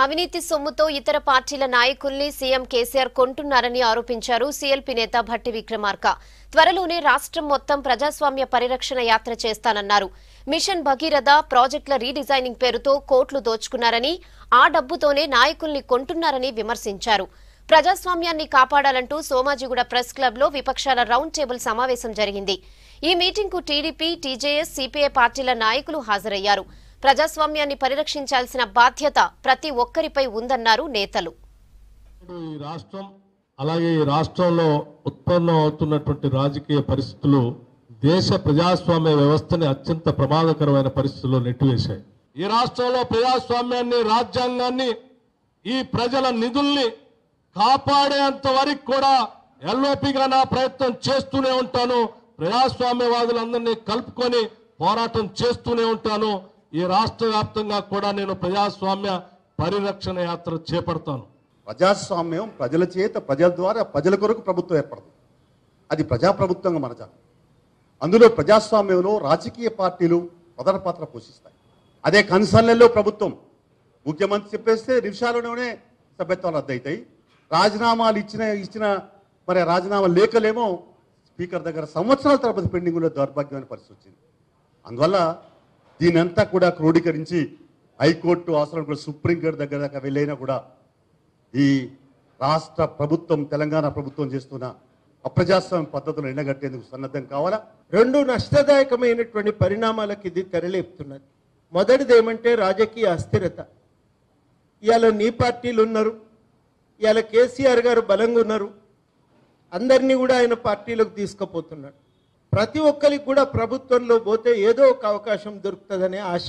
అవినీతి సొమ్ముతో ఇతర పార్టీల నాయకుల్ని సీఎం కేసీఆర్ కొంటున్నారని ఆరోపించారు సీఎల్పీ నేత భట్టి విక్రమార్క. త్వరలోనే రాష్ట్రం మొత్తం ప్రజాస్వామ్య పరిరక్షణ యాత్ర చేస్తానన్నారు. మిషన్ భగీరథ ప్రాజెక్టుల రీడిజైనింగ్ పేరుతో కోట్లు దోచుకున్నారని, ఆ డబ్బుతోనే నాయకుల్ని కొంటున్నారని విమర్శించారు. ప్రజాస్వామ్యాన్ని కాపాడాలంటూ సోమాజిగూడ ప్రెస్ క్లబ్ లో విపక్షాల రౌండ్ టేబుల్ సమావేశం జరిగింది. ఈ మీటింగ్ కు టీడీపీ, టీజేఎస్, సిపిఐ పార్టీల నాయకులు హాజరయ్యారు. ప్రజాస్వామ్యాన్ని పరిరక్షించాల్సిన బాధ్యత ప్రతి ఒక్కరిపై ఉందన్నారు నేతలు. ఈ రాష్ట్రం అలాగే ఈ రాష్ట్రంలో ఉత్పన్నం అవుతున్నటువంటి రాజకీయ పరిస్థితులు దేశ ప్రజాస్వామ్య వ్యవస్థని అత్యంత ప్రమాదకరమైన పరిస్థితుల్లో నెట్టివేశాయి. ఈ రాష్ట్రంలో ప్రజాస్వామ్యాన్ని, రాజ్యాంగాన్ని, ఈ ప్రజల నిధుల్ని కాపాడేంత వరకు కూడా ఎల్ఓపిగా నా ప్రయత్నం చేస్తూనే ఉంటాను. ప్రజాస్వామ్యవాదులందరినీ కలుపుకొని పోరాటం చేస్తూనే ఉంటాను. ఈ రాష్ట్ర వ్యాప్తంగా కూడా నేను ప్రజాస్వామ్య పరిరక్షణ యాత్ర చేపడతాను. ప్రజాస్వామ్యం ప్రజల చేత, ప్రజల ద్వారా, ప్రజల కొరకు ప్రభుత్వం ఏర్పడుతుంది. అది ప్రజాప్రభుత్వంగా మనజాలి. అందులో ప్రజాస్వామ్యంలో రాజకీయ పార్టీలు ప్రధాన పాత్ర పోషిస్తాయి. అదే కన్సర్న్లలో ప్రభుత్వం ముఖ్యమంత్రి చెప్పేస్తే నిమిషాలలోనే సభ్యత్వాలు రద్దవుతాయి. రాజీనామాలు ఇచ్చిన మరి రాజీనామా లేఖలేమో స్పీకర్ దగ్గర సంవత్సరాల తరబడి పెండింగ్ ఉన్న దౌర్భాగ్యమైన పరిస్థితి వచ్చింది. అందువల్ల దీనంతా కూడా క్రోడీకరించి హైకోర్టు అవసరం కూడా సుప్రీంకోర్టు దగ్గర దాకా వెళ్ళైనా కూడా ఈ రాష్ట్ర ప్రభుత్వం, తెలంగాణ ప్రభుత్వం చేస్తున్న అప్రజాస్వామ్య పద్ధతులు ఎండగట్టేందుకు సన్నద్ధం కావాలా. రెండు నష్టదాయకమైనటువంటి పరిణామాలకు ఇది తెరలేపుతున్నది. మొదటిది ఏమంటే రాజకీయ అస్థిరత. ఇవాళ నీ పార్టీలు ఉన్నారు, ఇవాళ కేసీఆర్ గారు బలంగా ఉన్నారు, అందరినీ కూడా ఆయన పార్టీలోకి తీసుకుపోతున్నాడు. ప్రతి ఒక్కరికి కూడా ప్రభుత్వంలో పోతే ఏదో ఒక అవకాశం దొరుకుతుందనే ఆశ,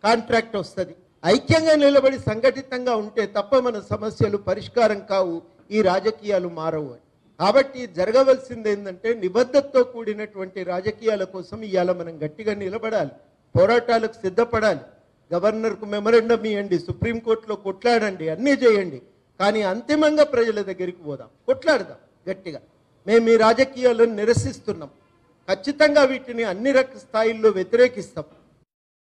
కాంట్రాక్ట్ వస్తుంది. ఐక్యంగా నిలబడి సంఘటితంగా ఉంటే తప్ప మన సమస్యలు పరిష్కారం కావు, ఈ రాజకీయాలు మారవు అని. కాబట్టి జరగవలసింది ఏంటంటే నిబద్ధతతో కూడినటువంటి రాజకీయాల కోసం ఇవాళ మనం గట్టిగా నిలబడాలి, పోరాటాలకు సిద్ధపడాలి. గవర్నర్కు మెమరెండం ఇవ్వండి, సుప్రీంకోర్టులో కొట్లాడండి, అన్నీ చేయండి. కానీ అంతిమంగా ప్రజల దగ్గరికి పోదాం, కొట్లాడదాం గట్టిగా. మేము ఈ రాజకీయాలను నిరసిస్తున్నాం, ఖచ్చితంగా వీటిని అన్ని స్థాయిల్లో వ్యతిరేకిస్తాం.